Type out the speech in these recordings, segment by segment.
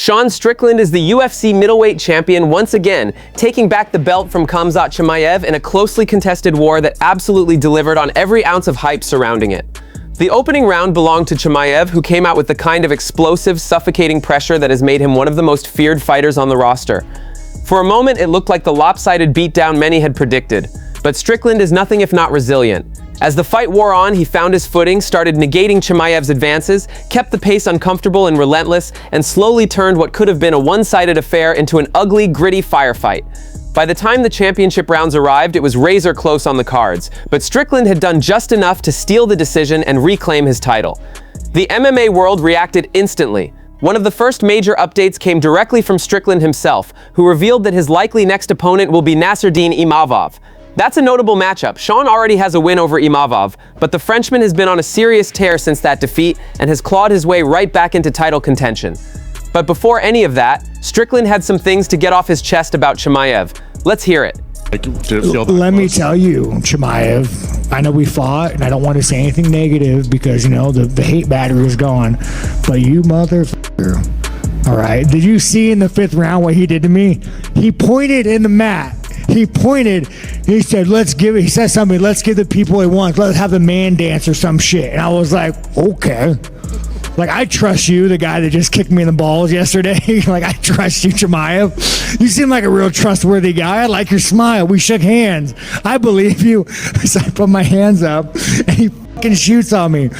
Sean Strickland is the UFC middleweight champion once again, taking back the belt from Khamzat Chimaev in a closely contested war that absolutely delivered on every ounce of hype surrounding it. The opening round belonged to Chimaev, who came out with the kind of explosive, suffocating pressure that has made him one of the most feared fighters on the roster. For a moment, it looked like the lopsided beatdown many had predicted, but Strickland is nothing if not resilient. As the fight wore on, he found his footing, started negating Chimaev's advances, kept the pace uncomfortable and relentless, and slowly turned what could have been a one-sided affair into an ugly, gritty firefight. By the time the championship rounds arrived, it was razor close on the cards, but Strickland had done just enough to steal the decision and reclaim his title. The MMA world reacted instantly. One of the first major updates came directly from Strickland himself, who revealed that his likely next opponent will be Nassourdine Imavov. That's a notable matchup. Sean already has a win over Imavov, but the Frenchman has been on a serious tear since that defeat and has clawed his way right back into title contention. But before any of that, Strickland had some things to get off his chest about Chimaev. Let's hear it. Let me tell you, Chimaev, I know we fought, and I don't want to say anything negative because, you know, the hate battery is gone, but you motherfucker, all right? Did you see in the 5th round what he did to me? He pointed in the mat. He pointed, he said, he said something, let's give the people they want, let's have the man dance or some shit. And I was like, okay. Like, I trust you, the guy that just kicked me in the balls yesterday. Like, I trust you, Chimaev. You seem like a real trustworthy guy. I like your smile. We shook hands. I believe you. So I put my hands up, and he fucking shoots on me.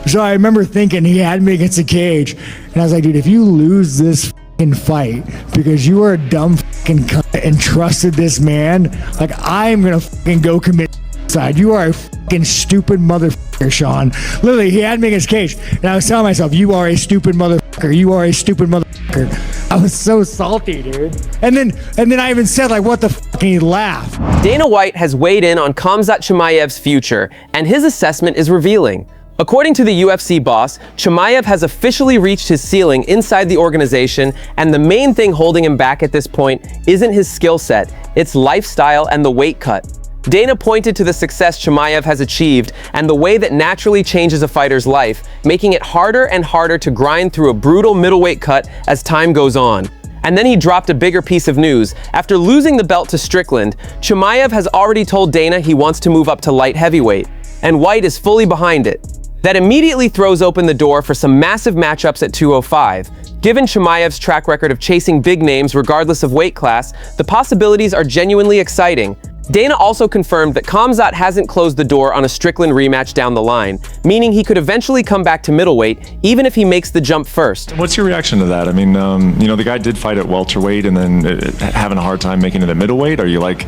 So I remember thinking he had me against a cage. And I was like, dude, if you lose this fucking fight because you are a dumb fucking cunt and trusted this man, like, I'm going to fucking go commit suicide. You are a fucking stupid motherfucker, Sean. Literally, he had me in his cage, and I was telling myself, you are a stupid motherfucker. You are a stupid motherfucker. I was so salty, dude. And then I even said, like, what the fuck, and he laughed. Dana White has weighed in on Khamzat Chimaev's future, and his assessment is revealing. According to the UFC boss, Chimaev has officially reached his ceiling inside the organization, and the main thing holding him back at this point isn't his skill set, it's lifestyle and the weight cut. Dana pointed to the success Chimaev has achieved and the way that naturally changes a fighter's life, making it harder and harder to grind through a brutal middleweight cut as time goes on. And then he dropped a bigger piece of news. After losing the belt to Strickland, Chimaev has already told Dana he wants to move up to light heavyweight, and White is fully behind it. That immediately throws open the door for some massive matchups at 205. Given Chimaev's track record of chasing big names regardless of weight class, the possibilities are genuinely exciting. Dana also confirmed that Khamzat hasn't closed the door on a Strickland rematch down the line, meaning he could eventually come back to middleweight, even if he makes the jump first. What's your reaction to that? I mean, you know, the guy did fight at welterweight and then having a hard time making it at middleweight. Are you like...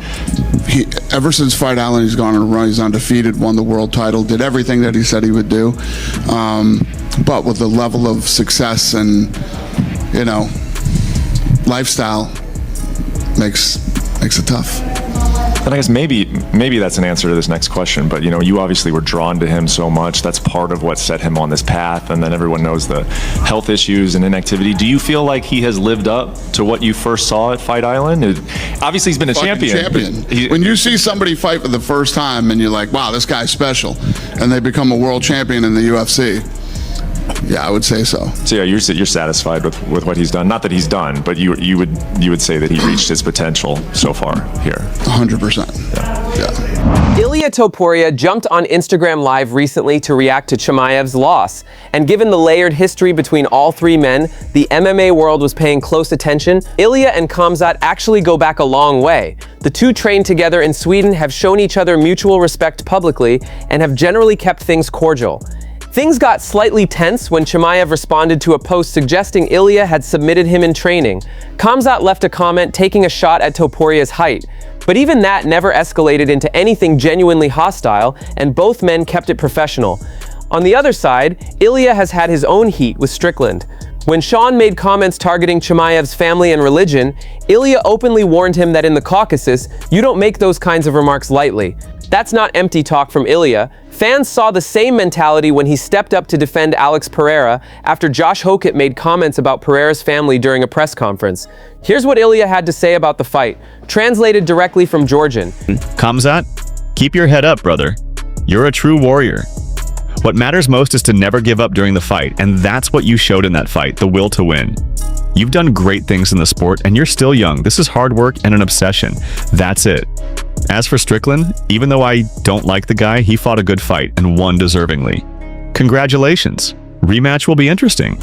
Ever since Fight Island, he's gone on a run. He's undefeated, won the world title, did everything that he said he would do. But with the level of success and, you know, lifestyle makes it tough. And I guess maybe that's an answer to this next question, but you know, you obviously were drawn to him so much. That's part of what set him on this path, and then everyone knows the health issues and inactivity. Do you feel like he has lived up to what you first saw at Fight Island? Obviously, he's been a champion. When you see somebody fight for the first time and you're like, wow, this guy's special, and they become a world champion in the UFC, yeah, I would say so. So yeah, you're satisfied with what he's done. Not that he's done, but you would say that he reached his potential so far here. 100%. Yeah. Ilia Topuria jumped on Instagram Live recently to react to Chimaev's loss. And given the layered history between all three men, the MMA world was paying close attention. Ilia and Khamzat actually go back a long way. The two trained together in Sweden, have shown each other mutual respect publicly, and have generally kept things cordial. Things got slightly tense when Chimaev responded to a post suggesting Ilia had submitted him in training. Khamzat left a comment taking a shot at Topuria's height, but even that never escalated into anything genuinely hostile, and both men kept it professional. On the other side, Ilia has had his own heat with Strickland. When Sean made comments targeting Chimaev's family and religion, Ilia openly warned him that in the Caucasus, you don't make those kinds of remarks lightly. That's not empty talk from Ilia. Fans saw the same mentality when he stepped up to defend Alex Pereira after Josh Hokett made comments about Pereira's family during a press conference. Here's what Ilia had to say about the fight, translated directly from Georgian. Khamzat, keep your head up, brother. You're a true warrior. What matters most is to never give up during the fight, and that's what you showed in that fight, the will to win. You've done great things in the sport, and you're still young. This is hard work and an obsession. That's it. As for Strickland, even though I don't like the guy, he fought a good fight and won deservingly. Congratulations. Rematch will be interesting.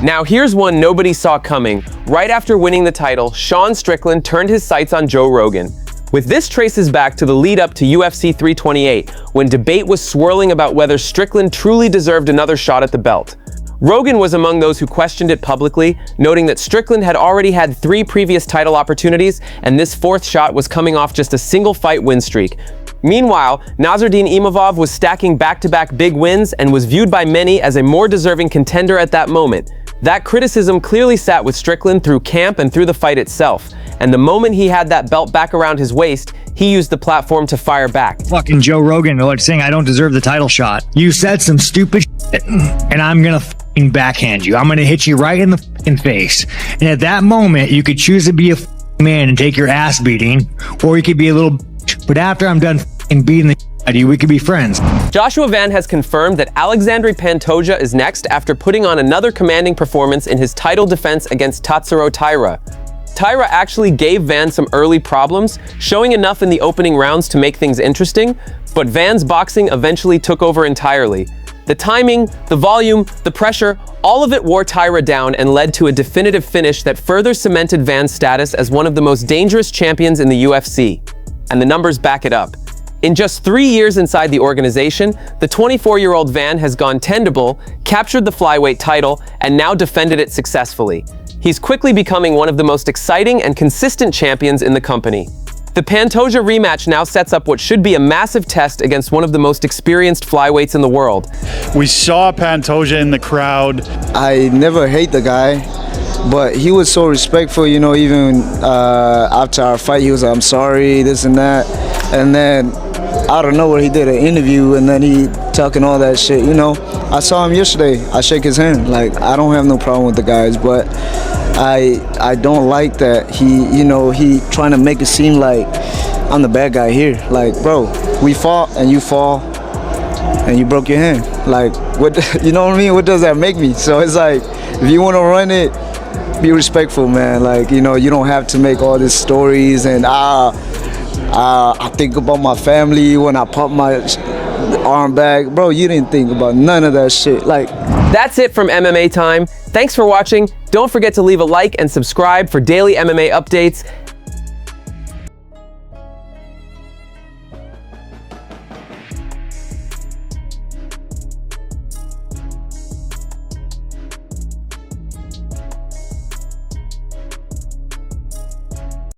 Now here's one nobody saw coming. Right after winning the title, Sean Strickland turned his sights on Joe Rogan. With this traces back to the lead up to UFC 328, when debate was swirling about whether Strickland truly deserved another shot at the belt. Rogan was among those who questioned it publicly, noting that Strickland had already had 3 previous title opportunities, and this 4th shot was coming off just a single fight win streak. Meanwhile, Nassourdine Imavov was stacking back-to-back big wins and was viewed by many as a more deserving contender at that moment. That criticism clearly sat with Strickland through camp and through the fight itself, and the moment he had that belt back around his waist, he used the platform to fire back. Fucking Joe Rogan, like saying I don't deserve the title shot. You said some stupid shit, and I'm gonna fucking backhand you. I'm gonna hit you right in the fucking face. And at that moment, you could choose to be a fucking man and take your ass beating, or you could be a little bitch. But after I'm done fucking beating the shit out of you, we could be friends. Joshua Van has confirmed that Alexandre Pantoja is next after putting on another commanding performance in his title defense against Tatsuro Taira. Taira actually gave Van some early problems, showing enough in the opening rounds to make things interesting, but Van's boxing eventually took over entirely. The timing, the volume, the pressure, all of it wore Taira down and led to a definitive finish that further cemented Van's status as one of the most dangerous champions in the UFC. And the numbers back it up. In just 3 years inside the organization, the 24-year-old Van has gone 10-0, captured the flyweight title, and now defended it successfully. He's quickly becoming one of the most exciting and consistent champions in the company. The Pantoja rematch now sets up what should be a massive test against one of the most experienced flyweights in the world. We saw Pantoja in the crowd. I never hate the guy, but he was so respectful, you know, even after our fight, he was like, I'm sorry, this and that. And then out of nowhere, he did an interview, and then he talking all that shit, you know. I saw him yesterday. I shake his hand. Like, I don't have no problem with the guys, but I don't like that he trying to make it seem like I'm the bad guy here. Like, bro, we fought and you fall and you broke your hand. Like, what, you know what I mean? What does that make me? So it's like, if you want to run it, be respectful, man. Like, you know, you don't have to make all these stories and I think about my family when I pop my arm back. Bro, you didn't think about none of that shit. Like, that's it from MMA Time. Thanks for watching. Don't forget to leave a like and subscribe for daily MMA updates.